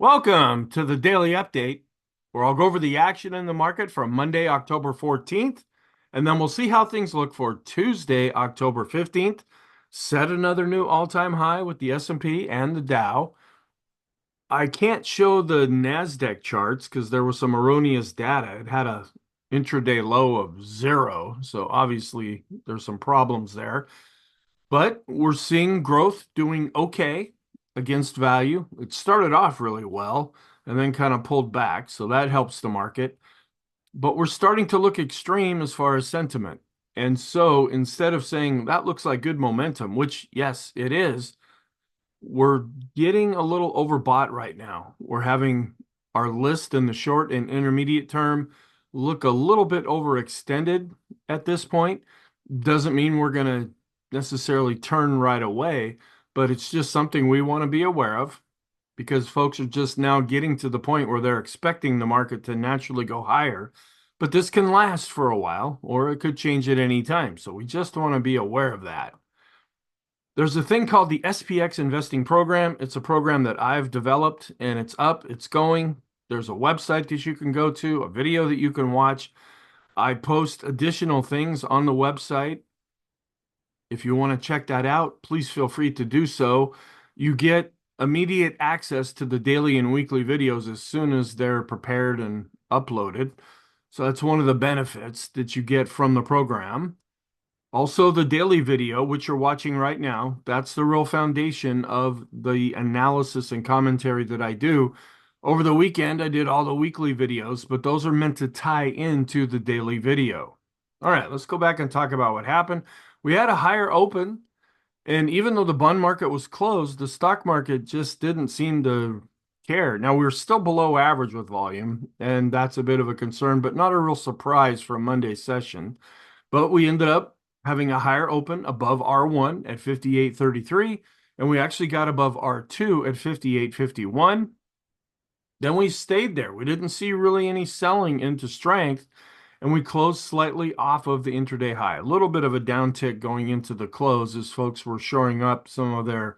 Welcome to the daily update, where I'll go over the action in the market from Monday, October 14th, and then we'll see how things look for Tuesday, October 15th. Set another new all-time high with the S&P and the Dow. I can't show the NASDAQ charts because there was some erroneous data. It had a intraday low of 0, so obviously there's some problems there. But we're seeing growth doing okay against value. It started off really well and then kind of pulled back, so that helps the market. But we're starting to look extreme as far as sentiment. And so instead of saying that looks like good momentum, which yes, it is, we're getting a little overbought right now. We're having our list in the short and intermediate term look a little bit overextended at this point. Doesn't mean we're going to necessarily turn right away, but it's just something we want to be aware of because folks are just now getting to the point where they're expecting the market to naturally go higher. But this can last for a while, or it could change at any time. So we just want to be aware of that. There's a thing called the SPXInvesting Program. It's a program that I've developed and it's up, it's going. There's a website that you can go to, a video that you can watch. I post additional things on the website. If you want to check that out, please feel free to do so. You get immediate access to the daily and weekly videos as soon as they're prepared and uploaded. So that's one of the benefits that you get from the program. Also, the daily video, which you're watching right now, that's the real foundation of the analysis and commentary that I do. Over the weekend, I did all the weekly videos, but those are meant to tie into the daily video. All right, let's go back and talk about what happened. We had a higher open, and even though the bond market was closed, the stock market just didn't seem to care. Now, we were still below average with volume, and that's a bit of a concern, but not a real surprise for a Monday session. But we ended up having a higher open above R1 at 58.33, and we actually got above R2 at 58.51. Then we stayed there. We didn't see really any selling into strength, and we closed slightly off of the intraday high. A little bit of a downtick going into the close as folks were shoring up some of their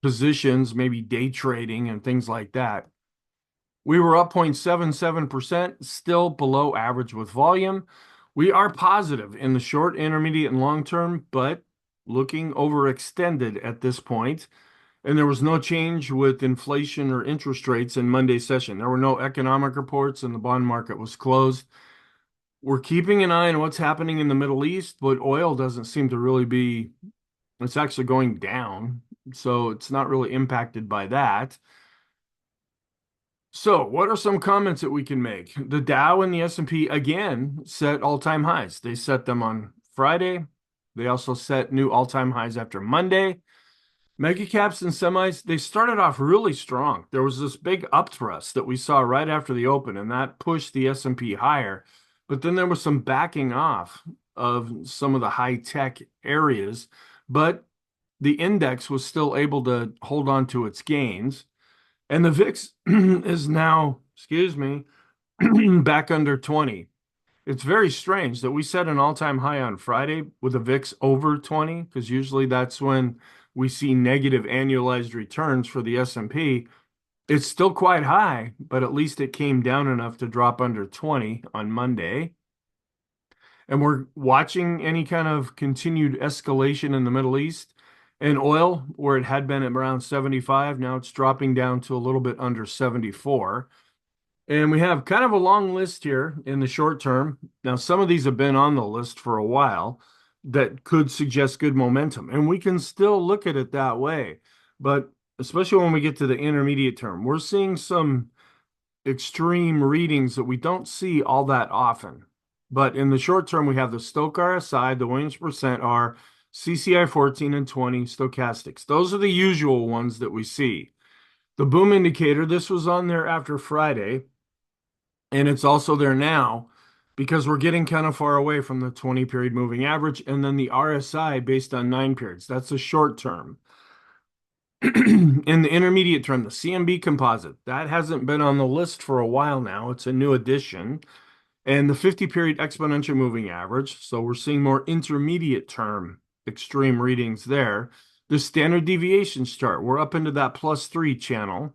positions, maybe day trading and things like that. We were up 0.77%, still below average with volume. We are positive in the short, intermediate, and long term, but looking overextended at this point. And there was no change with inflation or interest rates in Monday's session. There were no economic reports, and the bond market was closed. We're keeping an eye on what's happening in the Middle East, but oil doesn't seem to really be, it's actually going down. So it's not really impacted by that. So, what are some comments that we can make? The Dow and the S&P again set all-time highs. They set them on Friday. They also set new all-time highs after Monday. Mega caps and semis, they started off really strong. There was this big upthrust that we saw right after the open, and that pushed the S&P higher. But then there was some backing off of some of the high-tech areas, but the index was still able to hold on to its gains. And the VIX is now, excuse me, back under 20. It's very strange that we set an all-time high on Friday with a VIX over 20, because usually that's when we see negative annualized returns for the S&P. It's still quite high, but at least it came down enough to drop under 20 on Monday. And we're watching any kind of continued escalation in the Middle East. And oil, where it had been at around 75, now it's dropping down to a little bit under 74. And we have kind of a long list here in the short term. Now, some of these have been on the list for a while that could suggest good momentum. And we can still look at it that way. But especially when we get to the intermediate term, we're seeing some extreme readings that we don't see all that often. But in the short term, we have the Stochh RSI, the Williams percent R, CCI 14 and 20, stochastics. Those are the usual ones that we see. The boom indicator, this was on there after Friday, and it's also there now because we're getting kind of far away from the 20-period moving average, and then the RSI based on 9 periods. That's a short term. In the intermediate term, the CMB composite, that hasn't been on the list for a while now. It's a new addition. And the 50-period exponential moving average, so we're seeing more intermediate term extreme readings there. The standard deviations chart, we're up into that +3 channel.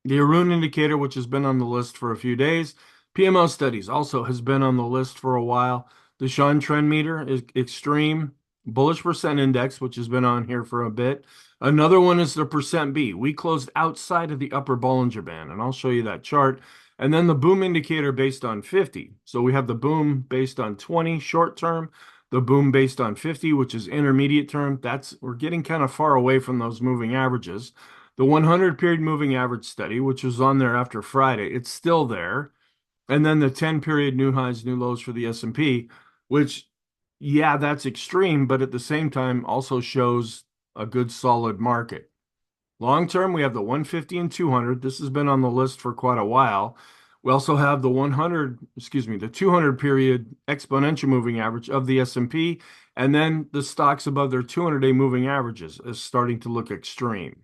The Arun indicator, which has been on the list for a few days. PMO studies also has been on the list for a while. The Sean trend meter is extreme. Bullish percent index, which has been on here for a bit. Another one is the percent B. We closed outside of the upper Bollinger Band, and I'll show you that chart. And then the boom indicator based on 50. So we have the boom based on 20 short term, the boom based on 50, which is intermediate term. We're getting kind of far away from those moving averages. The 100 period moving average study, which was on there after Friday, it's still there. And then the 10 period new highs, new lows for the S&P, which, yeah, that's extreme, but at the same time also shows a good solid market. Long term, we have the 150 and 200. This has been on the list for quite a while. We also have the 200 period exponential moving average of the S&P, and then the stocks above their 200-day moving averages is starting to look extreme.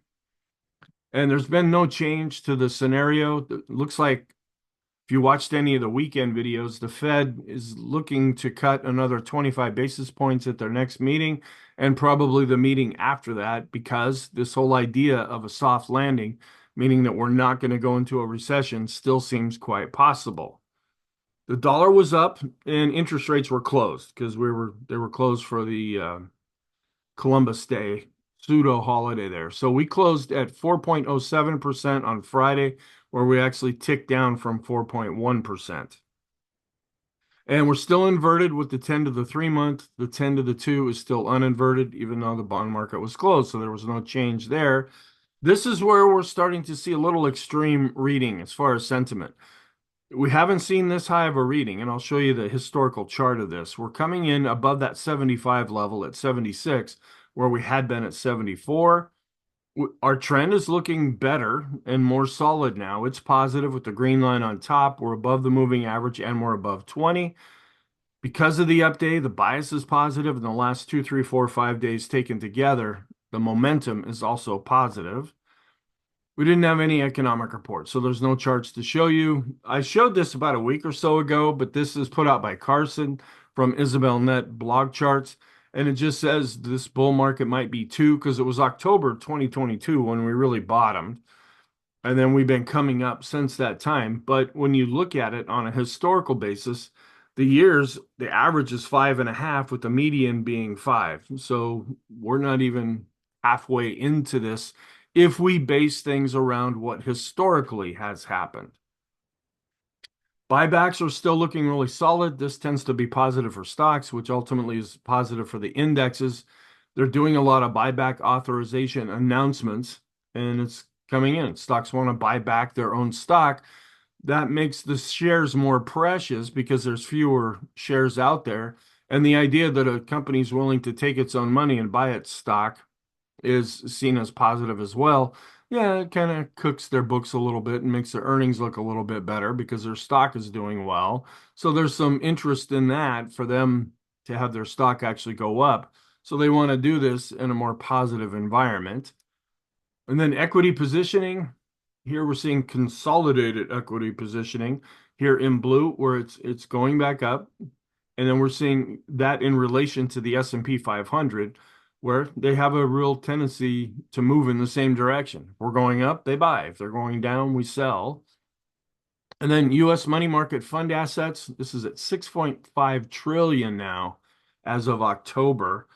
And there's been no change to the scenario. It looks like if you watched any of the weekend videos, the Fed is looking to cut another 25 basis points at their next meeting and probably the meeting after that, because this whole idea of a soft landing, meaning that we're not going to go into a recession, still seems quite possible. The dollar was up and interest rates were closed because they were closed for the Columbus Day pseudo holiday there. So we closed at 4.07% on Friday, where we actually ticked down from 4.1%. And we're still inverted with the 10 to the 3 month. The 10 to the 2 is still uninverted, even though the bond market was closed. So there was no change there. This is where we're starting to see a little extreme reading as far as sentiment. We haven't seen this high of a reading, and I'll show you the historical chart of this. We're coming in above that 75 level at 76, where we had been at 74. Our trend is looking better and more solid now. It's positive with the green line on top. We're above the moving average and we're above 20. Because of the update, the bias is positive in the last 2, 3, 4, 5 days taken together. The momentum is also positive. We didn't have any economic reports, so there's no charts to show you. I showed this about a week or so ago, but this is put out by Carson from Isabel Net blog charts. And it just says this bull market might be two, because it was October 2022 when we really bottomed. And then we've been coming up since that time. But when you look at it on a historical basis, the average is 5.5, with the median being 5. So we're not even halfway into this if we base things around what historically has happened. Buybacks are still looking really solid. This tends to be positive for stocks, which ultimately is positive for the indexes. They're doing a lot of buyback authorization announcements, and it's coming in. Stocks want to buy back their own stock. That makes the shares more precious because there's fewer shares out there. And the idea that a company is willing to take its own money and buy its stock is seen as positive as well. Yeah, it kind of cooks their books a little bit and makes their earnings look a little bit better because their stock is doing well. So there's some interest in that for them to have their stock actually go up. So they want to do this in a more positive environment. And then equity positioning. Here we're seeing consolidated equity positioning here in blue, where it's going back up. And then we're seeing that in relation to the S&P 500, where they have a real tendency to move in the same direction. If we're going up, they buy. If they're going down, we sell. And then U.S. money market fund assets, this is at 6.5 trillion now as of October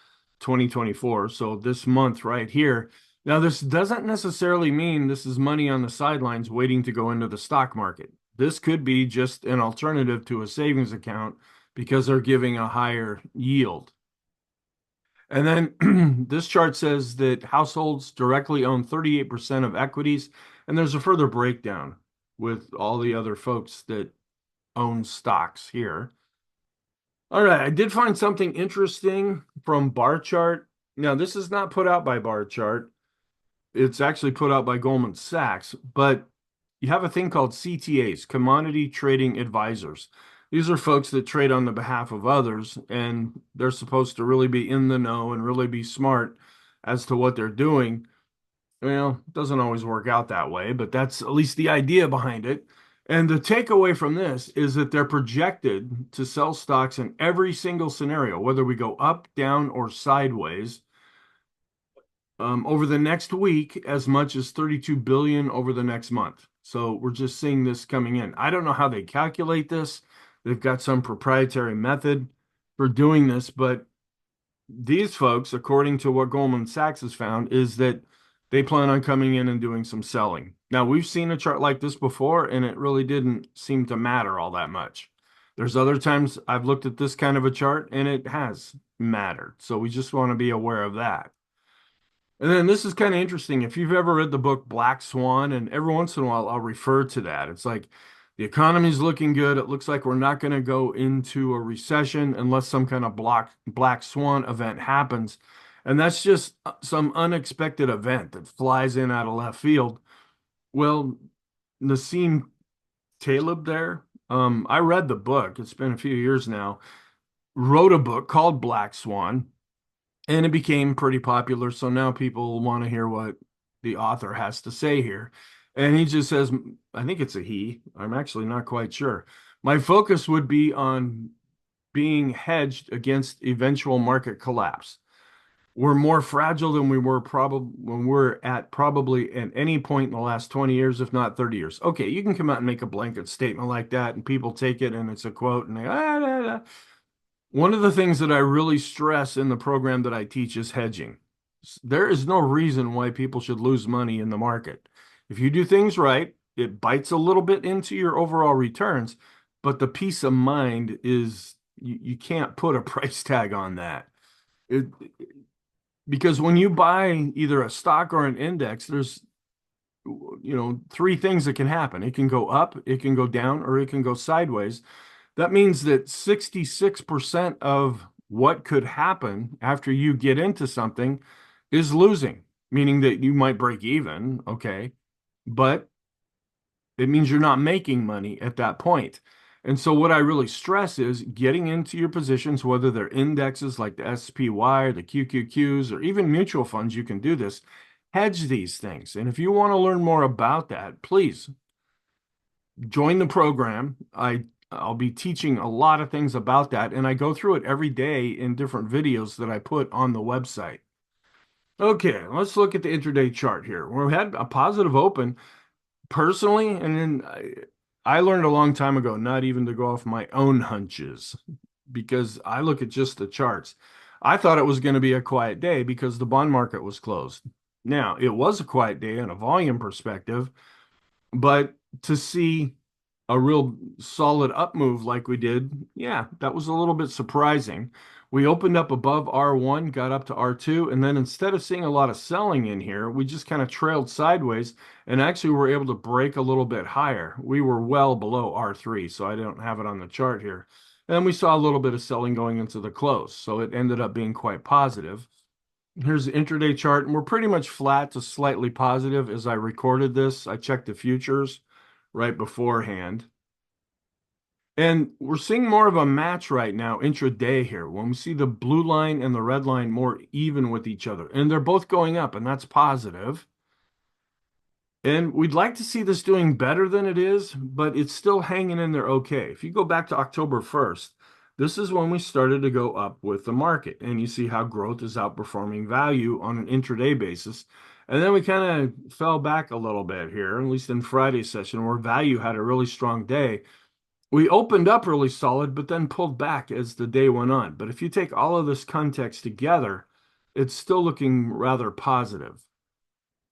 2024. So this month right here. Now, this doesn't necessarily mean this is money on the sidelines waiting to go into the stock market. This could be just an alternative to a savings account because they're giving a higher yield. And then this chart says that households directly own 38% of equities, and there's a further breakdown with all the other folks that own stocks here. All right, I did find something interesting from Bar Chart. Now, this is not put out by Bar Chart. It's actually put out by Goldman Sachs, but you have a thing called CTAs, Commodity Trading Advisors. These are folks that trade on the behalf of others, and they're supposed to really be in the know and really be smart as to what they're doing. Well, it doesn't always work out that way, but that's at least the idea behind it. And the takeaway from this is that they're projected to sell stocks in every single scenario, whether we go up, down, or sideways, over the next week, as much as 32 billion over the next month. So we're just seeing this coming in. I don't know how they calculate this. They've got some proprietary method for doing this, but these folks, according to what Goldman Sachs has found, is that they plan on coming in and doing some selling. Now, we've seen a chart like this before, and it really didn't seem to matter all that much. There's other times I've looked at this kind of a chart, and it has mattered. So we just want to be aware of that. And then this is kind of interesting. If you've ever read the book Black Swan, and every once in a while I'll refer to that. It's like the economy's looking good. It looks like we're not going to go into a recession unless some kind of black swan event happens. And that's just some unexpected event that flies in out of left field. Well, Nassim Taleb there, I read the book. It's been a few years now. Wrote a book called Black Swan, and it became pretty popular. So now people want to hear what the author has to say here. And he just says, I think it's a he. I'm actually not quite sure. My focus would be on being hedged against eventual market collapse. We're more fragile than we were probably when we're at probably at any point in the last 20 years, if not 30 years. Okay, you can come out and make a blanket statement like that, and people take it and it's a quote, and they one of the things that I really stress in the program that I teach is hedging. There is no reason why people should lose money in the market. If you do things right, it bites a little bit into your overall returns, but the peace of mind is you can't put a price tag on that. It, because when you buy either a stock or an index, there's three things that can happen. It can go up, it can go down, or it can go sideways. That means that 66% of what could happen after you get into something is losing, meaning that you might break even, okay, but it means you're not making money at that point. And so what I really stress is getting into your positions, whether they're indexes like the SPY or the QQQs or even mutual funds, you can do this. Hedge these things. And if you want to learn more about that, please join the program. I'll be teaching a lot of things about that, and I go through it every day in different videos that I put on the website. Okay, let's look at the intraday chart here. We had a positive open personally, and then I learned a long time ago not even to go off my own hunches because I look at just the charts. I thought it was going to be a quiet day because the bond market was closed. Now, it was a quiet day in a volume perspective, but to see a real solid up move like we did, yeah, that was a little bit surprising. We opened up above R1, got up to R2, and then instead of seeing a lot of selling in here, we just kind of trailed sideways and actually were able to break a little bit higher. We were well below R3, so I don't have it on the chart here. And we saw a little bit of selling going into the close, so it ended up being quite positive. Here's the intraday chart, and we're pretty much flat to slightly positive as I recorded this. I checked the futures right beforehand. And we're seeing more of a match right now intraday here when we see the blue line and the red line more even with each other. And they're both going up, and that's positive. And we'd like to see this doing better than it is, but it's still hanging in there okay. If you go back to October 1st, this is when we started to go up with the market. And you see how growth is outperforming value on an intraday basis. And then we kind of fell back a little bit here, at least in Friday's session, where value had a really strong day. We opened up really solid, but then pulled back as the day went on. But if you take all of this context together, it's still looking rather positive.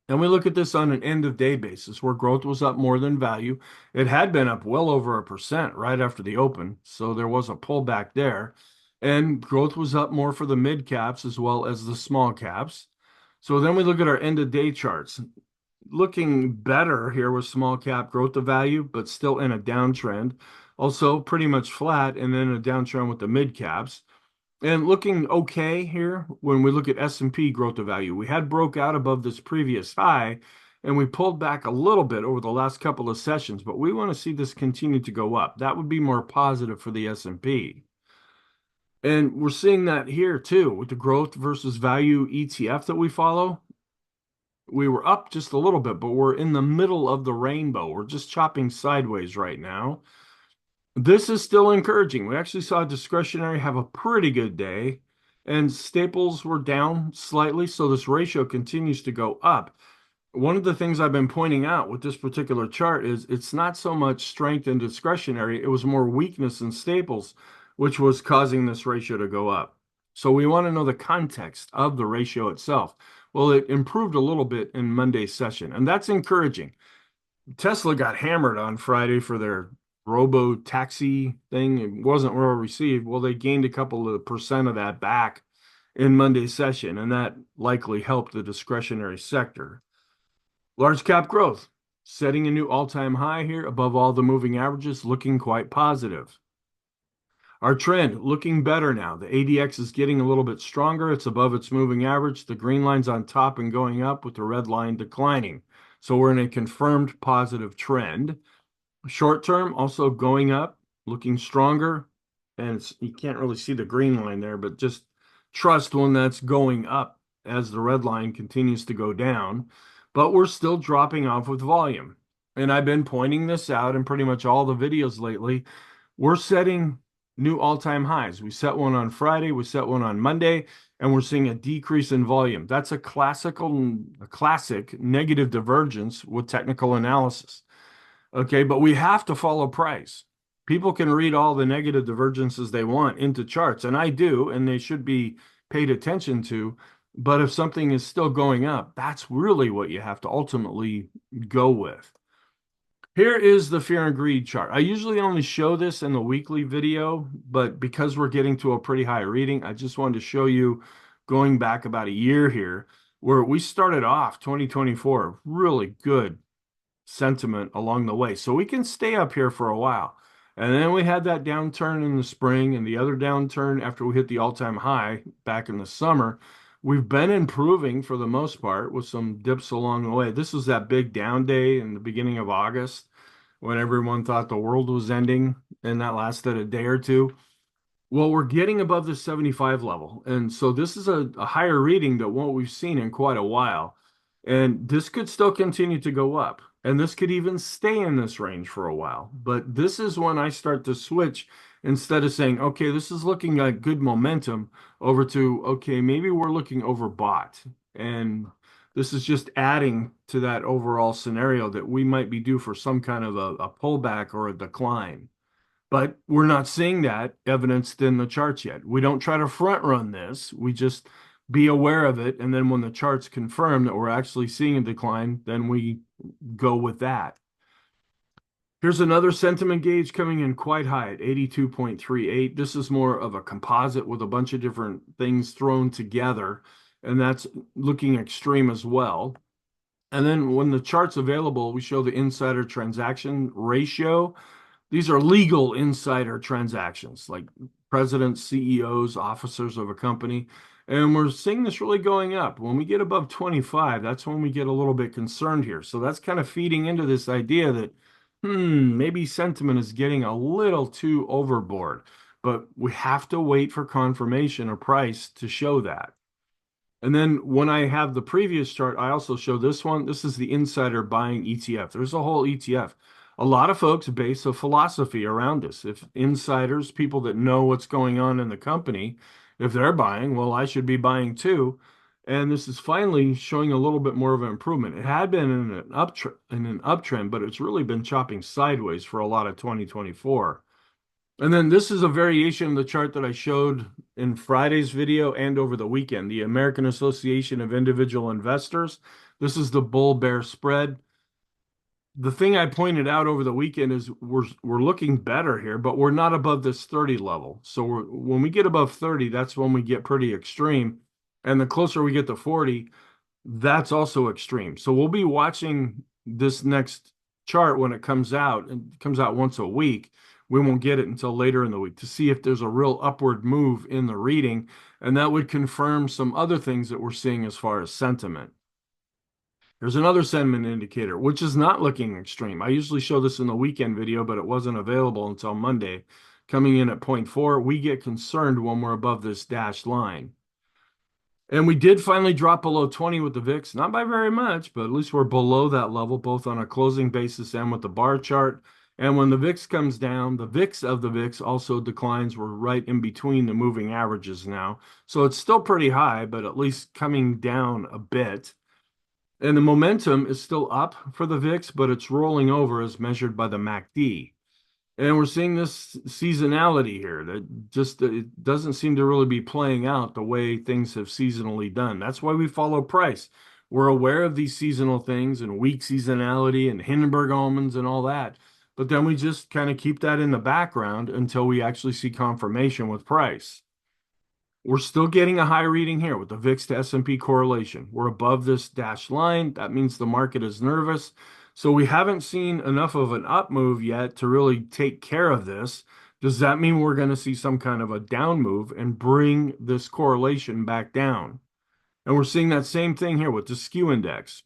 And we look at this on an end of day basis where growth was up more than value. It had been up well over 1% right after the open. So there was a pullback there. And growth was up more for the mid caps as well as the small caps. So then we look at our end of day charts. Looking better here with small cap growth of value, but still in a downtrend. Also pretty much flat and then a downtrend with the mid caps. And looking okay here when we look at S&P growth of value. We had broke out above this previous high and we pulled back a little bit over the last couple of sessions, but we want to see this continue to go up. That would be more positive for the S&P. And we're seeing that here too with the growth versus value ETF that we follow. We were up just a little bit, but we're in the middle of the rainbow. We're just chopping sideways right now. This is still encouraging. We actually saw discretionary have a pretty good day, and staples were down slightly, so this ratio continues to go up. one of the things I've been pointing out with this particular chart is it's not so much strength and discretionary, it was more weakness in staples, which was causing this ratio to go up. So we want to know the context of the ratio itself. Well, it improved a little bit in Monday's session, and that's encouraging. Tesla got hammered on Friday for their robo taxi thing. It wasn't well received. Well, they gained a couple of percent of that back in Monday's session, and that likely helped the discretionary sector. Large cap growth, setting a new all-time high here above all the moving averages, looking quite positive. Our trend looking better now. The ADX is getting a little bit stronger. It's above its moving average. The green line's on top and going up with the red line declining. So we're in a confirmed positive trend. Short term also going up, looking stronger. And you can't really see the green line there, but just trust when that's going up as the red line continues to go down. But we're still dropping off with volume. And I've been pointing this out in pretty much all the videos lately. We're setting new all-time highs. We set one on Friday, we set one on Monday, and we're seeing a decrease in volume. That's a classic negative divergence with technical analysis. Okay, but we have to follow price. People can read all the negative divergences they want into charts, and I do, and they should be paid attention to. But if something is still going up, that's really what you have to ultimately go with. Here is the fear and greed chart. I usually only show this in the weekly video, but because we're getting to a pretty high reading, I just wanted to show you going back about a year here, where we started off 2024, really good sentiment along the way. So we can stay up here for a while. And then we had that downturn in the spring and the other downturn after we hit the all-time high back in the summer. We've been improving for the most part with some dips along the way. This was that big down day in the beginning of August when everyone thought the world was ending, and that lasted a day or two. Well, we're getting above the 75 level. And so this is a higher reading than what we've seen in quite a while. And this could still continue to go up. And this could even stay in this range for a while. But this is when I start to switch instead of saying, okay, this is looking like good momentum over to, okay, maybe we're looking overbought. And this is just adding to that overall scenario that we might be due for some kind of a pullback or a decline. But we're not seeing that evidenced in the charts yet. We don't try to front run this. We just be aware of it. And then when the charts confirm that we're actually seeing a decline, then we go with that. Here's another sentiment gauge coming in quite high at 82.38. This is more of a composite with a bunch of different things thrown together, and that's looking extreme as well. And then when the chart's available, we show the insider transaction ratio. These are legal insider transactions, like presidents, CEOs, officers of a company. And we're seeing this really going up. When we get above 25, that's when we get a little bit concerned here. So that's kind of feeding into this idea that, maybe sentiment is getting a little too overboard. But we have to wait for confirmation of price to show that. And then when I have the previous chart, I also show this one. This is the insider buying ETF. There's a whole ETF. A lot of folks base a philosophy around this. If insiders, people that know what's going on in the company, if they're buying, well, I should be buying too. And this is finally showing a little bit more of an improvement. It had been in an uptrend, but it's really been chopping sideways for a lot of 2024. And then this is a variation of the chart that I showed in Friday's video and over the weekend, the American Association of Individual Investors. This is the bull bear spread. The thing I pointed out over the weekend is we're looking better here, but we're not above this 30 level. So when we get above 30, that's when we get pretty extreme. And the closer we get to 40, that's also extreme. So we'll be watching this next chart when it comes out. It comes out once a week. We won't get it until later in the week to see if there's a real upward move in the reading. And that would confirm some other things that we're seeing as far as sentiment. There's another sentiment indicator, which is not looking extreme. I usually show this in the weekend video, but it wasn't available until Monday. Coming in at 0.4, we get concerned when we're above this dashed line. And we did finally drop below 20 with the VIX, not by very much, but at least we're below that level, both on a closing basis and with the bar chart. And when the VIX comes down, the VIX of the VIX also declines. We're right in between the moving averages now. So it's still pretty high, but at least coming down a bit. And the momentum is still up for the VIX, but it's rolling over as measured by the MACD. And we're seeing this seasonality here that just it doesn't seem to really be playing out the way things have seasonally done. That's why we follow price. We're aware of these seasonal things and weak seasonality and Hindenburg almonds and all that. But then we just kind of keep that in the background until we actually see confirmation with price. We're still getting a high reading here with the VIX to S&P correlation. We're above this dashed line. That means the market is nervous. So we haven't seen enough of an up move yet to really take care of this. Does that mean we're going to see some kind of a down move and bring this correlation back down? And we're seeing that same thing here with the skew index,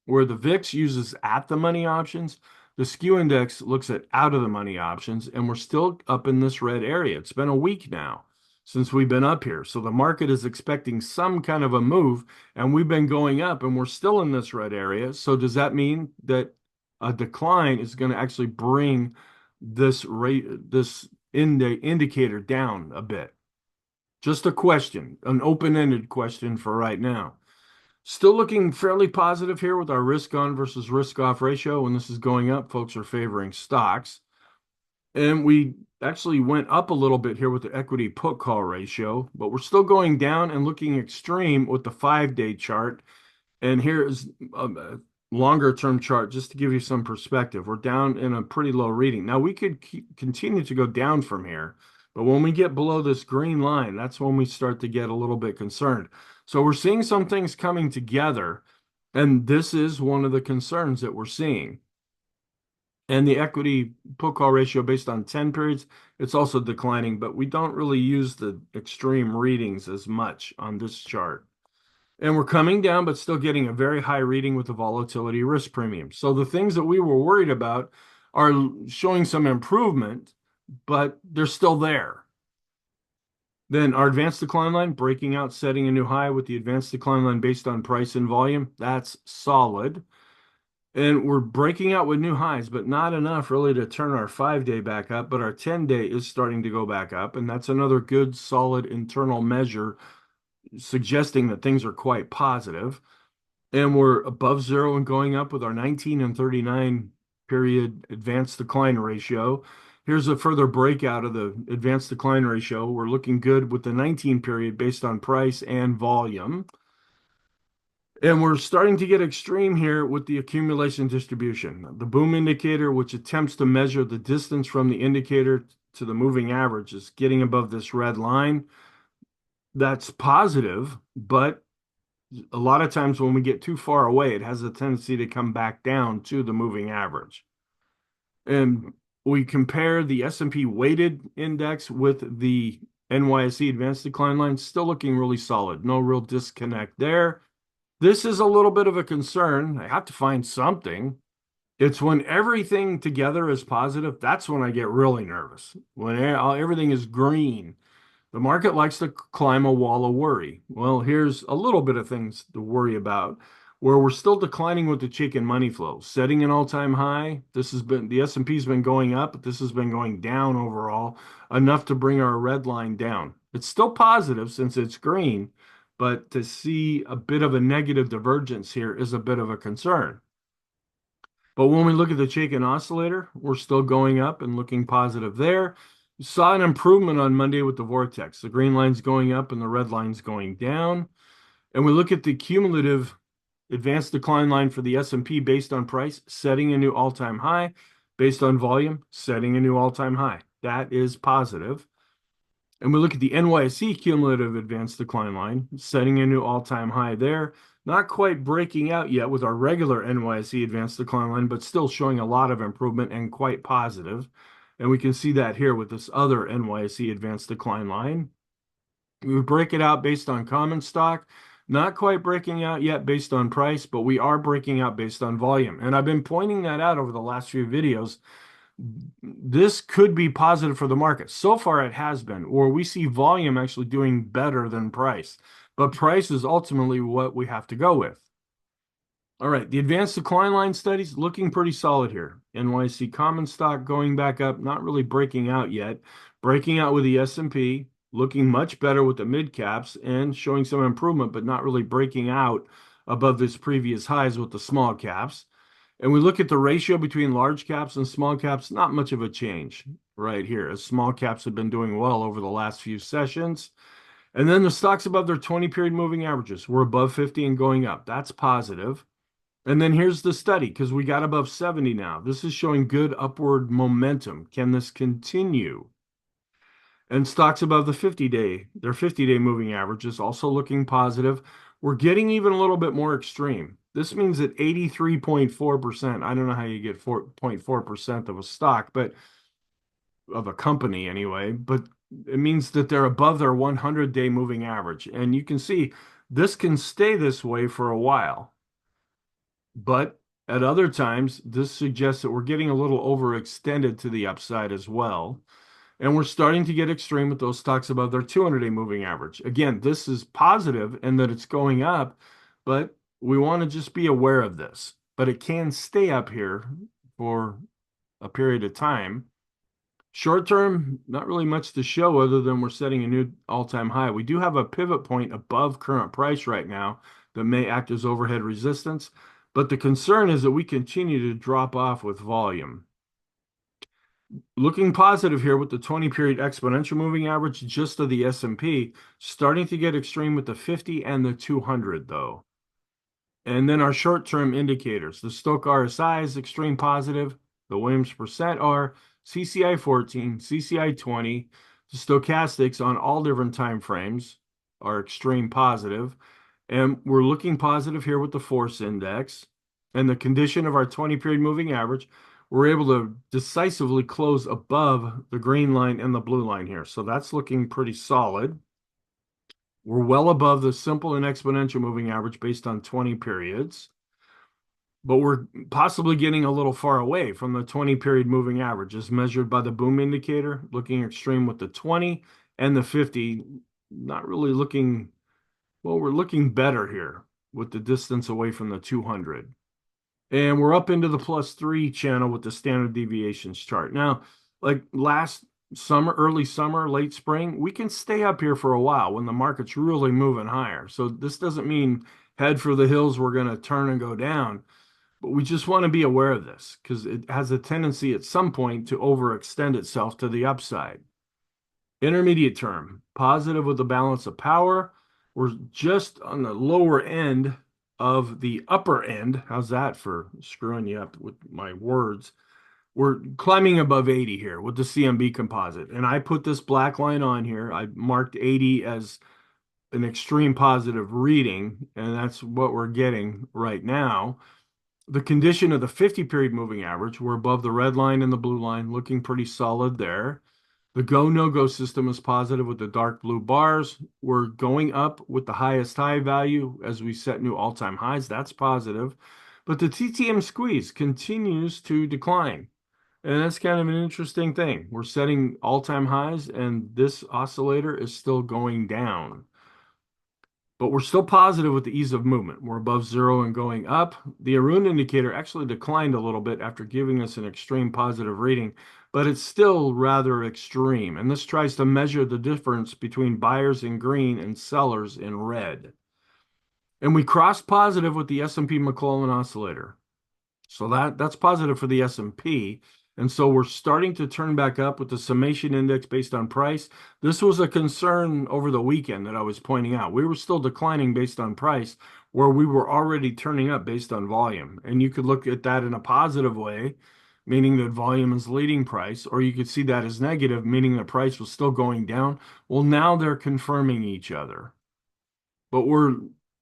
where the VIX uses at the money options. The skew index looks at out of the money options, and we're still up in this red area. It's been a week now since we've been up here. So the market is expecting some kind of a move, and we've been going up, and we're still in this red area. So does that mean that a decline is going to actually bring this rate, this indicator down a bit? Just a question, an open-ended question for right now. Still looking fairly positive here with our risk on versus risk off ratio. When this is going up, folks are favoring stocks. And we actually went up a little bit here with the equity put call ratio, but we're still going down and looking extreme with the 5-day chart. And here is a longer term chart just to give you some perspective. We're down in a pretty low reading. Now we could continue to go down from here, but when we get below this green line, that's when we start to get a little bit concerned. So we're seeing some things coming together, and this is one of the concerns that we're seeing. And the equity put call ratio based on 10 periods, it's also declining, but we don't really use the extreme readings as much on this chart. And we're coming down, but still getting a very high reading with the volatility risk premium. So the things that we were worried about are showing some improvement, but they're still there. Then our advanced decline line breaking out, setting a new high with the advanced decline line based on price and volume. That's solid. And we're breaking out with new highs, but not enough really to turn our 5-day back up. But our 10-day is starting to go back up. And that's another good, solid internal measure suggesting that things are quite positive. And we're above zero and going up with our 19 and 39 period advanced decline ratio. Here's a further breakout of the advanced decline ratio. We're looking good with the 19 period based on price and volume. And we're starting to get extreme here with the accumulation distribution. The boom indicator, which attempts to measure the distance from the indicator to the moving average, is getting above this red line. That's positive, but a lot of times when we get too far away, it has a tendency to come back down to the moving average. And we compare the S&P weighted index with the NYSE advanced decline line, still looking really solid. No real disconnect there. This is a little bit of a concern. I have to find something. It's when everything together is positive, that's when I get really nervous. When everything is green, the market likes to climb a wall of worry. Well, here's a little bit of things to worry about. Where we're still declining with the chicken money flow, setting an all-time high. This has been the S&P's been going up, but this has been going down overall, enough to bring our red line down. It's still positive since it's green, but to see a bit of a negative divergence here is a bit of a concern. But when we look at the Chaikin oscillator, we're still going up and looking positive there. We saw an improvement on Monday with the vortex. The green line's going up and the red line's going down. And we look at the cumulative advanced decline line for the S&P based on price, setting a new all-time high. Based on volume, setting a new all-time high. That is positive. And we look at the NYSE cumulative advanced decline line, setting a new all-time high there. Not quite breaking out yet with our regular NYSE advanced decline line, but still showing a lot of improvement and quite positive. And we can see that here with this other NYSE advanced decline line. We would break it out based on common stock. Not quite breaking out yet based on price, but we are breaking out based on volume. And I've been pointing that out over the last few videos. This could be positive for the market. So far it has been, or we see volume actually doing better than price. But price is ultimately what we have to go with. All right, the advanced decline line studies looking pretty solid here. NYSE common stock going back up, not really breaking out yet. Breaking out with the S&P, looking much better with the mid caps and showing some improvement, but not really breaking out above this previous highs with the small caps. And we look at the ratio between large caps and small caps, not much of a change right here, as small caps have been doing well over the last few sessions. And then the stocks above their 20-period moving averages were above 50 and going up. That's positive. And then here's the study, because we got above 70 now. This is showing good upward momentum. Can this continue? And stocks above the 50-day, their 50-day moving average is also looking positive. We're getting even a little bit more extreme. This means that 83.4%, I don't know how you get 4.4% of a stock, but of a company anyway, but it means that they're above their 100-day moving average. And you can see this can stay this way for a while. But at other times, this suggests that we're getting a little overextended to the upside as well. And we're starting to get extreme with those stocks above their 200-day moving average. Again, this is positive in that it's going up, but we want to just be aware of this. But it can stay up here for a period of time. Short term, not really much to show other than we're setting a new all-time high. We do have a pivot point above current price right now that may act as overhead resistance, but the concern is that we continue to drop off with volume. Looking positive here with the 20-period exponential moving average just of the S&P, starting to get extreme with the 50 and the 200 though. And then our short-term indicators. The Stochc RSI is extreme positive. The Williams percent are CCI 14, CCI 20. The stochastics on all different time frames are extreme positive. And we're looking positive here with the force index. And the condition of our 20-period moving average, we're able to decisively close above the green line and the blue line here. So that's looking pretty solid. We're well above the simple and exponential moving average based on 20 periods. But we're possibly getting a little far away from the 20-period moving average as measured by the boom indicator, looking extreme with the 20 and the 50, not really looking, well, we're looking better here with the distance away from the 200. And we're up into the +3 channel with the standard deviations chart. Now, like last summer, early summer, late spring, we can stay up here for a while when the market's really moving higher. So this doesn't mean head for the hills, we're going to turn and go down. But we just want to be aware of this because it has a tendency at some point to overextend itself to the upside. Intermediate term, positive with the balance of power. We're just on the lower end of the upper end. How's that for screwing you up with my words? We're climbing above 80 here with the CMB composite. And I put this black line on here. I marked 80 as an extreme positive reading, and that's what we're getting right now. The condition of the 50-period moving average, we're above the red line and the blue line, looking pretty solid there. The go, no-go system is positive with the dark blue bars. We're going up with the highest high value as we set new all-time highs. That's positive. But the TTM squeeze continues to decline. And that's kind of an interesting thing. We're setting all-time highs, and this oscillator is still going down. But we're still positive with the ease of movement. We're above zero and going up. The Erin indicator actually declined a little bit after giving us an extreme positive reading, but it's still rather extreme. And this tries to measure the difference between buyers in green and sellers in red. And we crossed positive with the S&P McClellan oscillator. So that's positive for the S&P. And so we're starting to turn back up with the summation index based on price. This was a concern over the weekend that I was pointing out. We were still declining based on price, where we were already turning up based on volume. And you could look at that in a positive way, meaning that volume is leading price, or you could see that as negative, meaning the price was still going down. Well, now they're confirming each other. But we're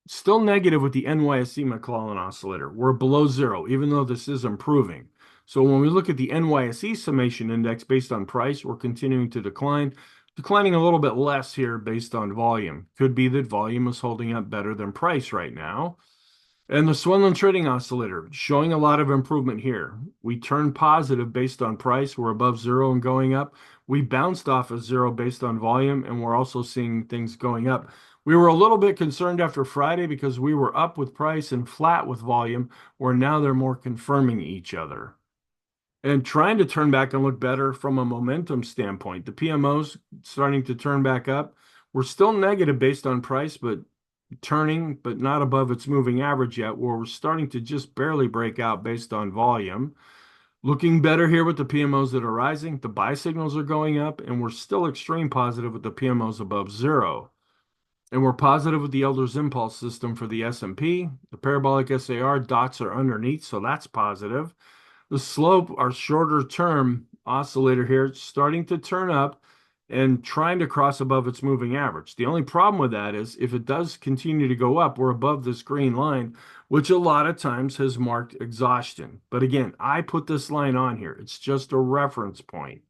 still negative with the NYSE McClellan oscillator. We're below zero, even though this is improving. So when we look at the NYSE summation index based on price, we're continuing to decline, declining a little bit less here based on volume. Could be that volume is holding up better than price right now. And the Swenlin trading oscillator showing a lot of improvement here. We turned positive based on price. We're above zero and going up. We bounced off of zero based on volume, and we're also seeing things going up. We were a little bit concerned after Friday because we were up with price and flat with volume, where now they're more confirming each other. And trying to turn back and look better from a momentum standpoint. The PMO's starting to turn back up. We're still negative based on price, but turning, but not above its moving average yet, where we're starting to just barely break out based on volume. Looking better here with the PMOs that are rising. The buy signals are going up, and we're still extreme positive with the PMOs above zero. And we're positive with the Elder's Impulse system for the S&P. The parabolic SAR dots are underneath, so that's positive. The slope, our shorter term oscillator here, it's starting to turn up and trying to cross above its moving average. The only problem with that is if it does continue to go up, we're above this green line, which a lot of times has marked exhaustion. But again, I put this line on here. It's just a reference point.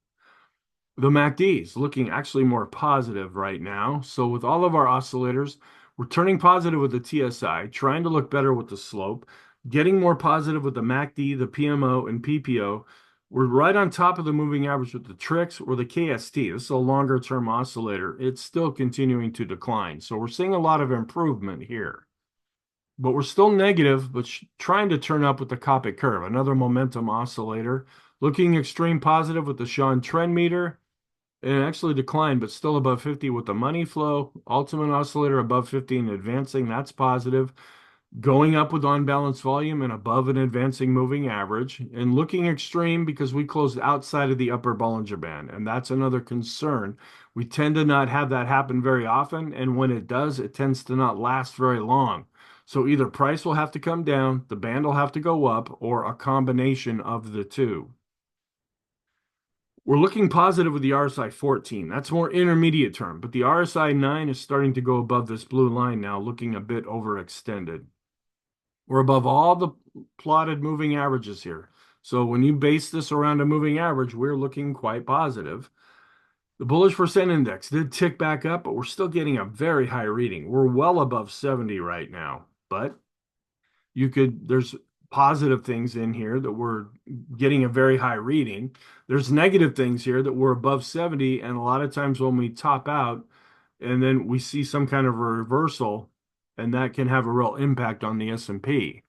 The MACD is looking actually more positive right now. So with all of our oscillators, we're turning positive with the TSI, trying to look better with the slope, getting more positive with the MACD, the PMO, and PPO. We're right on top of the moving average with the TRIX or the KST. This is a longer term oscillator. It's still continuing to decline. So we're seeing a lot of improvement here. But we're still negative, but trying to turn up with the Copic curve, another momentum oscillator. Looking extreme positive with the Sean trend meter. It actually declined, but still above 50 with the money flow. Ultimate oscillator above 50 and advancing. That's positive. Going up with on-balance volume and above an advancing moving average. And looking extreme because we closed outside of the upper Bollinger Band. And that's another concern. We tend to not have that happen very often. And when it does, it tends to not last very long. So either price will have to come down, the band will have to go up, or a combination of the two. We're looking positive with the RSI 14. That's more intermediate term, but the RSI 9 is starting to go above this blue line now, looking a bit overextended. We're above all the plotted moving averages here. So when you base this around a moving average, we're looking quite positive. The bullish percent index did tick back up, but we're still getting a very high reading. We're well above 70 right now, but there's positive things in here that we're getting a very high reading. There's negative things here that we're above 70, and a lot of times when we top out and then we see some kind of a reversal, and that can have a real impact on the S&P.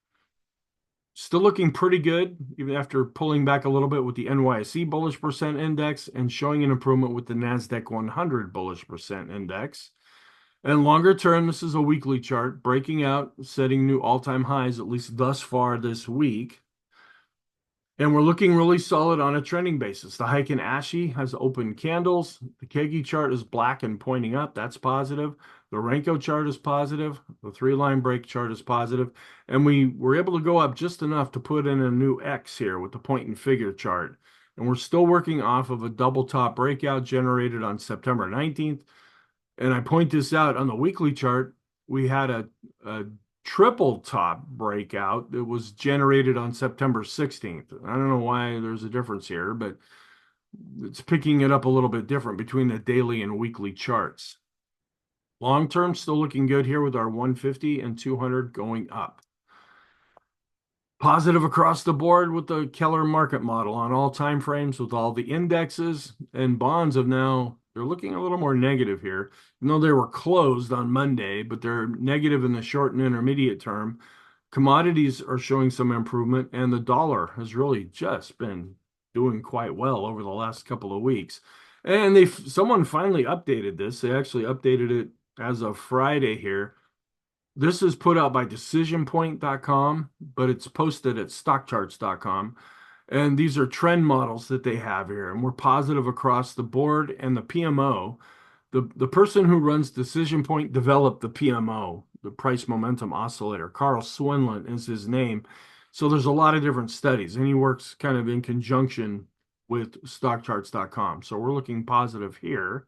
Still looking pretty good, even after pulling back a little bit with the NYSE bullish percent index and showing an improvement with the NASDAQ 100 bullish percent index. And longer term, this is a weekly chart, breaking out, setting new all-time highs, at least thus far this week. And we're looking really solid on a trending basis. The Heiken Ashi has open candles. The Kegi chart is black and pointing up. That's positive. The Renko chart is positive. The three-line break chart is positive. And we were able to go up just enough to put in a new X here with the point and figure chart. And we're still working off of a double top breakout generated on September 19th. And I point this out on the weekly chart, we had a triple top breakout that was generated on September 16th. I don't know why there's a difference here, but it's picking it up a little bit different between the daily and weekly charts. Long term, still looking good here with our 150 and 200 going up. Positive across the board with the Keller market model on all time frames with all the indexes, and bonds have now, they're looking a little more negative here. Even though they were closed on Monday, but they're negative in the short and intermediate term. Commodities are showing some improvement, and the dollar has really just been doing quite well over the last couple of weeks. And someone finally updated this. They actually updated it as of Friday here. This is put out by decisionpoint.com, but it's posted at stockcharts.com. And these are trend models that they have here. And we're positive across the board. And the PMO, the person who runs Decision Point developed the PMO, the price momentum oscillator. Carl Swenlin is his name. So there's a lot of different studies, and he works kind of in conjunction with stockcharts.com. So we're looking positive here.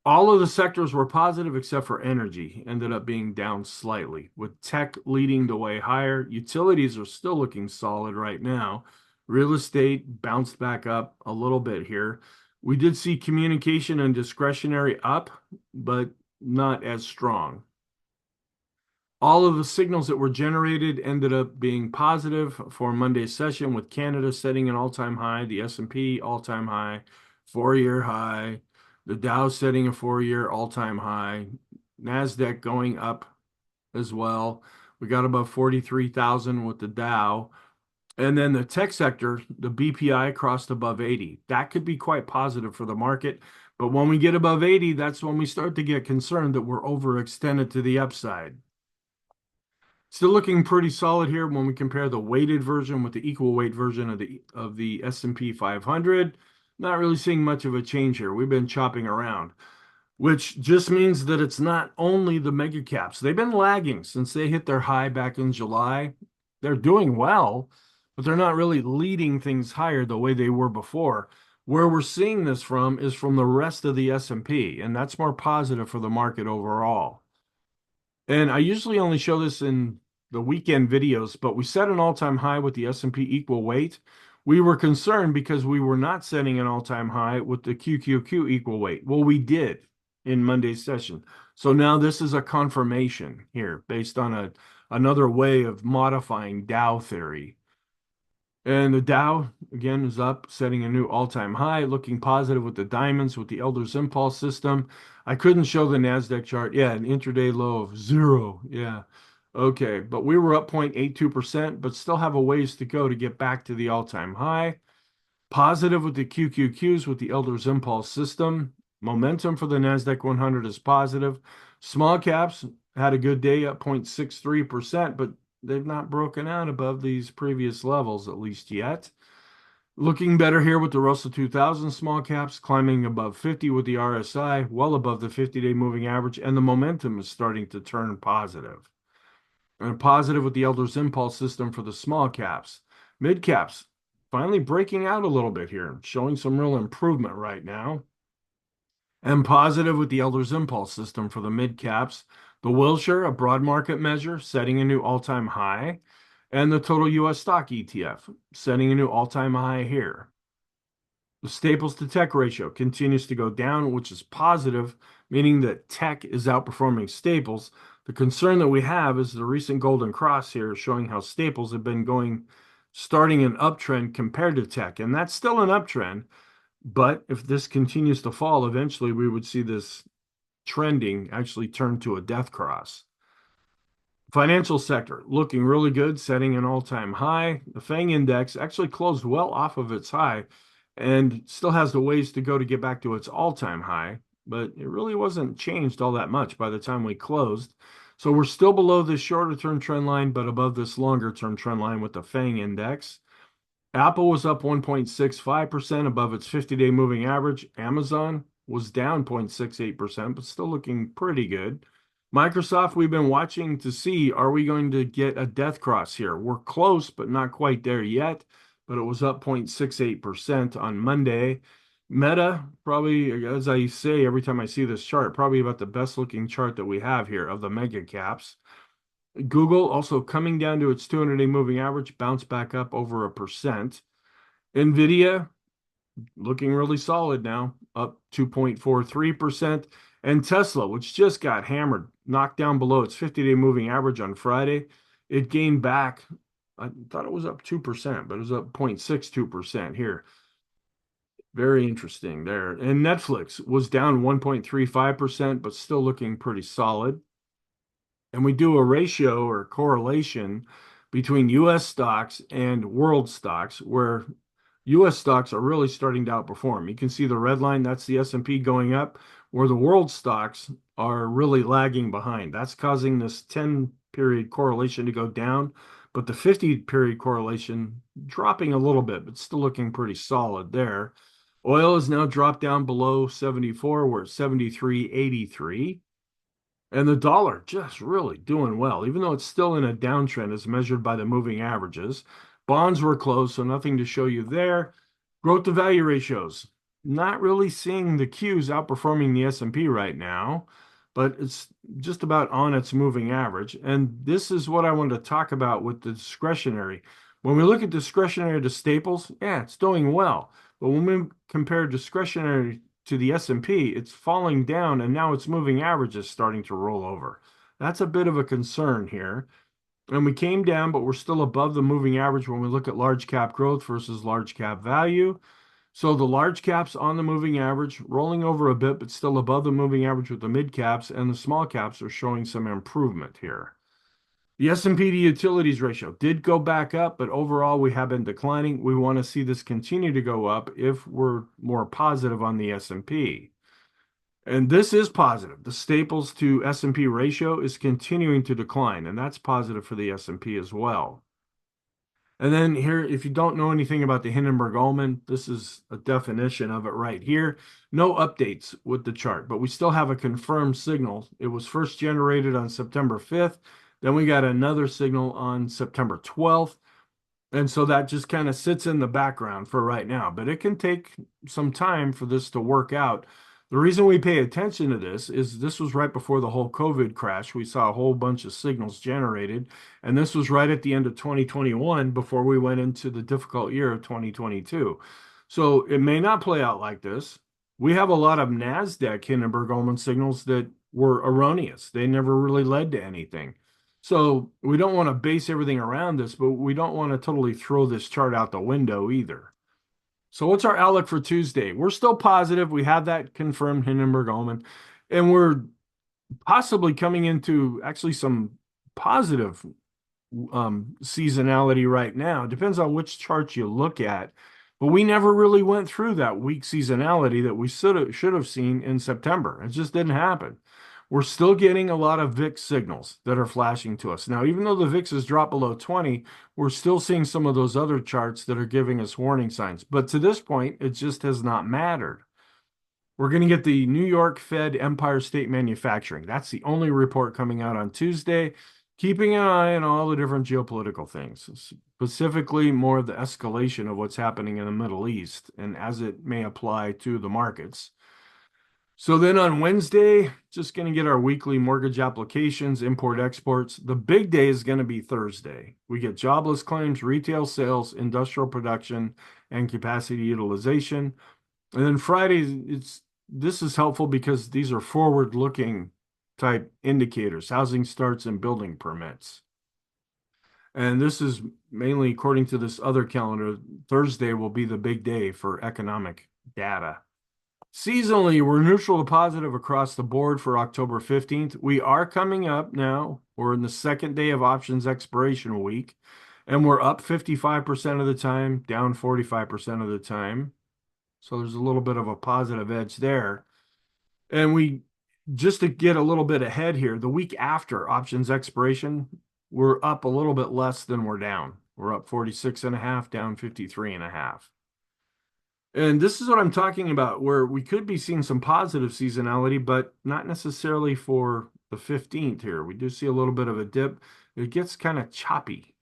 All of the sectors were positive except for energy, ended up being down slightly, with tech leading the way higher. Utilities are still looking solid right now. Real estate bounced back up a little bit here. We did see communication and discretionary up, but not as strong. All of the signals that were generated ended up being positive for Monday's session, with Canada setting an all-time high, the S&P all-time high, 4-year high, the Dow setting a 4-year all-time high, NASDAQ going up as well. We got above 43,000 with the Dow. And then the tech sector, the BPI crossed above 80. That could be quite positive for the market. But when we get above 80, that's when we start to get concerned that we're overextended to the upside. Still looking pretty solid here when we compare the weighted version with the equal weight version of the S&P 500. Not really seeing much of a change here. We've been chopping around, which just means that it's not only the mega caps. They've been lagging since they hit their high back in July. They're doing well, but they're not really leading things higher the way they were before. Where we're seeing this from is from the rest of the S&P, and that's more positive for the market overall. And I usually only show this in the weekend videos, but we set an all-time high with the S&P equal weight. We were concerned because we were not setting an all-time high with the QQQ equal weight. Well, we did in Monday's session. So now this is a confirmation here based on another way of modifying Dow theory. And the Dow, again, is up, setting a new all-time high, looking positive with the diamonds, with the Elder's Impulse system. I couldn't show the NASDAQ chart. Yeah, an intraday low of 0. Yeah. Okay, but we were up 0.82%, but still have a ways to go to get back to the all-time high. Positive with the QQQs with the Elder's Impulse system. Momentum for the NASDAQ 100 is positive. Small caps had a good day, up 0.63%, but they've not broken out above these previous levels, at least yet. Looking better here with the Russell 2000 small caps, climbing above 50 with the RSI, well above the 50-day moving average, and the momentum is starting to turn positive. And positive with the Elder's Impulse system for the small caps. Mid caps finally breaking out a little bit here, showing some real improvement right now. And positive with the Elder's Impulse system for the mid caps. The Wilshire, a broad market measure, setting a new all-time high. And the total U.S. stock ETF, setting a new all-time high here. The staples to tech ratio continues to go down, which is positive, meaning that tech is outperforming staples. The concern that we have is the recent golden cross here showing how staples have been starting an uptrend compared to tech. And that's still an uptrend. But if this continues to fall, eventually we would see this trending actually turn to a death cross. Financial sector looking really good, setting an all-time high. The FANG index actually closed well off of its high and still has the ways to go to get back to its all-time high, but it really wasn't changed all that much by the time we closed. So we're still below this shorter-term trend line, but above this longer-term trend line with the FANG index. Apple was up 1.65% above its 50-day moving average. Amazon was down 0.68%, but still looking pretty good. Microsoft, we've been watching to see, are we going to get a death cross here? We're close, but not quite there yet, but it was up 0.68% on Monday. Meta, probably, as I say every time I see this chart, probably about the best looking chart that we have here of the mega caps. Google also coming down to its 200-day moving average, bounced back up over 1%. NVIDIA looking really solid now, up 2.43%. And Tesla, which just got hammered, knocked down below its 50-day moving average on Friday. It gained back, I thought it was up 2%, but it was up 0.62% here. Very interesting there. And Netflix was down 1.35%, but still looking pretty solid. And we do a ratio or correlation between US stocks and world stocks, where US stocks are really starting to outperform. You can see the red line, that's the S&P going up, where the world stocks are really lagging behind. That's causing this 10-period correlation to go down, but the 50-period correlation dropping a little bit, but still looking pretty solid there. Oil is now dropped down below 74. We're at 73.83. And the dollar just really doing well, even though it's still in a downtrend as measured by the moving averages. Bonds were closed, so nothing to show you there. Growth to value ratios, not really seeing the Qs outperforming the S&P right now, but it's just about on its moving average. And this is what I wanted to talk about with the discretionary. When we look at discretionary to staples, yeah, it's doing well. But when we compare discretionary to the S&P, it's falling down, and now its moving average is starting to roll over. That's a bit of a concern here. And we came down, but we're still above the moving average when we look at large cap growth versus large cap value. So the large caps on the moving average, rolling over a bit, but still above the moving average with the mid caps, and the small caps are showing some improvement here. The S&P to utilities ratio did go back up, but overall we have been declining. We want to see this continue to go up if we're more positive on the S&P. And this is positive. The Staples to S&P ratio is continuing to decline, and that's positive for the S&P as well. And then here, if you don't know anything about the Hindenburg-Ullman, this is a definition of it right here. No updates with the chart, but we still have a confirmed signal. It was first generated on September 5th. Then we got another signal on September 12th. And so that just kind of sits in the background for right now, but it can take some time for this to work out. The reason we pay attention to this was right before the whole COVID crash. We saw a whole bunch of signals generated, and this was right at the end of 2021 before we went into the difficult year of 2022. So it may not play out like this. We have a lot of NASDAQ Hindenburg-Ullman signals that were erroneous. They never really led to anything. So we don't want to base everything around this, but we don't want to totally throw this chart out the window either. So what's our outlook for Tuesday? We're still positive. We have that confirmed Hindenburg-Ullman, and we're possibly coming into actually some positive seasonality right now. It depends on which chart you look at, but we never really went through that weak seasonality that we should have seen in September. It just didn't happen. We're still getting a lot of VIX signals that are flashing to us. Now, even though the VIX has dropped below 20, we're still seeing some of those other charts that are giving us warning signs. But to this point, it just has not mattered. We're going to get the New York Fed Empire State Manufacturing. That's the only report coming out on Tuesday, keeping an eye on all the different geopolitical things, specifically more of the escalation of what's happening in the Middle East and as it may apply to the markets. So then on Wednesday, just going to get our weekly mortgage applications, import exports. The big day is going to be Thursday. We get jobless claims, retail sales, industrial production, and capacity utilization. And then Friday, this is helpful because these are forward-looking type indicators, housing starts and building permits. And this is mainly according to this other calendar. Thursday will be the big day for economic data. Seasonally, we're neutral to positive across the board for October 15th. We are coming up now. We're in the second day of options expiration week, and we're up 55% of the time, down 45% of the time. So there's a little bit of a positive edge there. And we, just to get a little bit ahead here, the week after options expiration, we're up a little bit less than we're down. We're up 46.5, down 53.5. And this is what I'm talking about, where we could be seeing some positive seasonality, but not necessarily for the 15th here. We do see a little bit of a dip. It gets kind of choppy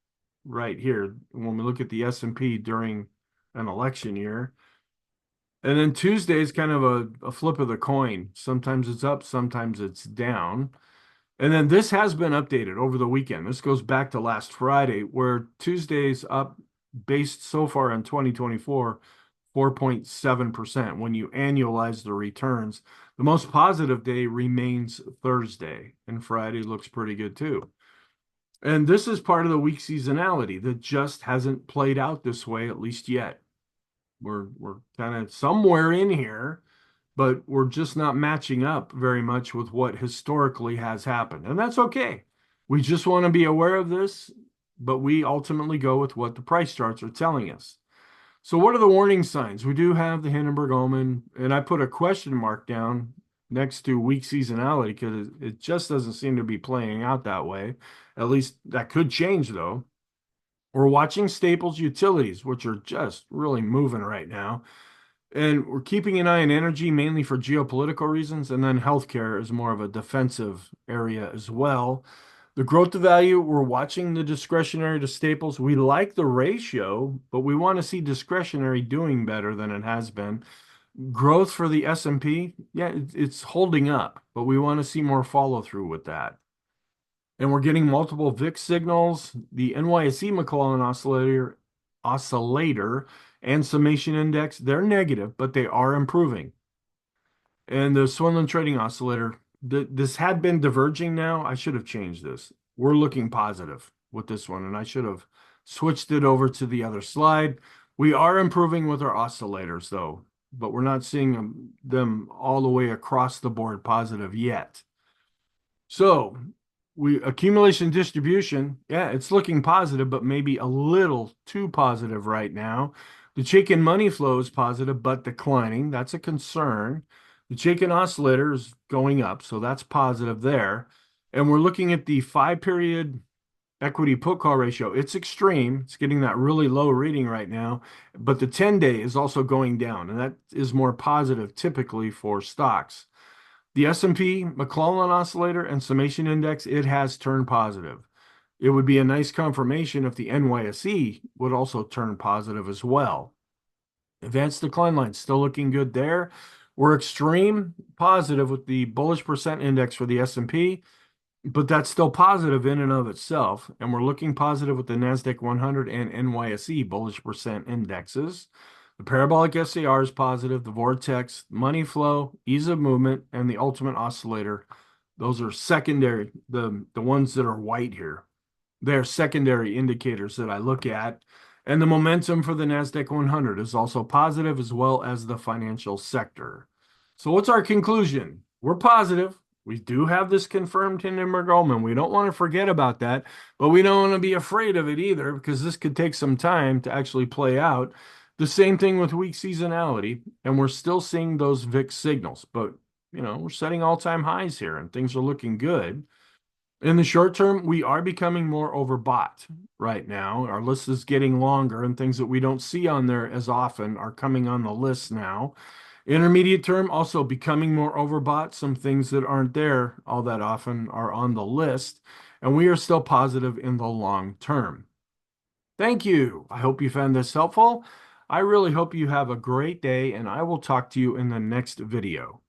right here when we look at the S&P during an election year. And then Tuesday is kind of a flip of the coin. Sometimes it's up, sometimes it's down. And then this has been updated over the weekend. This goes back to last Friday, where Tuesday's up based so far in 2024. 4.7% when you annualize the returns. The most positive day remains Thursday, and Friday looks pretty good too. And this is part of the weak seasonality that just hasn't played out this way, at least yet. We're kind of somewhere in here, but we're just not matching up very much with what historically has happened. And that's okay. We just want to be aware of this, but we ultimately go with what the price charts are telling us. So what are the warning signs? We do have the Hindenburg-Ullman, and I put a question mark down next to weak seasonality because it just doesn't seem to be playing out that way. At least that could change, though. We're watching Staples utilities, which are just really moving right now. And we're keeping an eye on energy, mainly for geopolitical reasons, and then healthcare is more of a defensive area as well. The growth to value, we're watching the discretionary to staples. We like the ratio, but we want to see discretionary doing better than it has been. Growth for the S&P, yeah, it's holding up, but we want to see more follow through with that. And we're getting multiple VIX signals. The NYSE McClellan oscillator and summation index, they're negative, but they are improving. And the Swenlin trading oscillator, this had been diverging now. I should have changed this. We're looking positive with this one, and I should have switched it over to the other slide. We are improving with our oscillators, though, but we're not seeing them all the way across the board positive yet. So accumulation distribution, yeah, it's looking positive, but maybe a little too positive right now. The chicken money flow is positive, but declining. That's a concern. The Chaikin oscillator is going up, so that's positive there. And we're looking at the 5-period equity put call ratio. It's extreme. It's getting that really low reading right now, but the 10-day is also going down, and that is more positive typically for stocks. The S&P, McClellan oscillator, and summation index, it has turned positive. It would be a nice confirmation if the NYSE would also turn positive as well. Advanced decline line still looking good there. We're extreme positive with the bullish percent index for the S&P, but that's still positive in and of itself. And we're looking positive with the NASDAQ 100 and NYSE bullish percent indexes. The parabolic SAR is positive. The vortex, money flow, ease of movement, and the ultimate oscillator. Those are secondary, the ones that are white here. They're secondary indicators that I look at. And the momentum for the NASDAQ 100 is also positive, as well as the financial sector. So what's our conclusion? We're positive. We do have this confirmed Hindenburg Goldman. We don't want to forget about that, but we don't want to be afraid of it either, because this could take some time to actually play out. The same thing with weak seasonality, and we're still seeing those VIX signals, but we're setting all-time highs here and things are looking good. In the short term, we are becoming more overbought right now. Our list is getting longer, and things that we don't see on there as often are coming on the list now. Intermediate term, also becoming more overbought. Some things that aren't there all that often are on the list, and we are still positive in the long term. Thank you. I hope you found this helpful. I really hope you have a great day, and I will talk to you in the next video.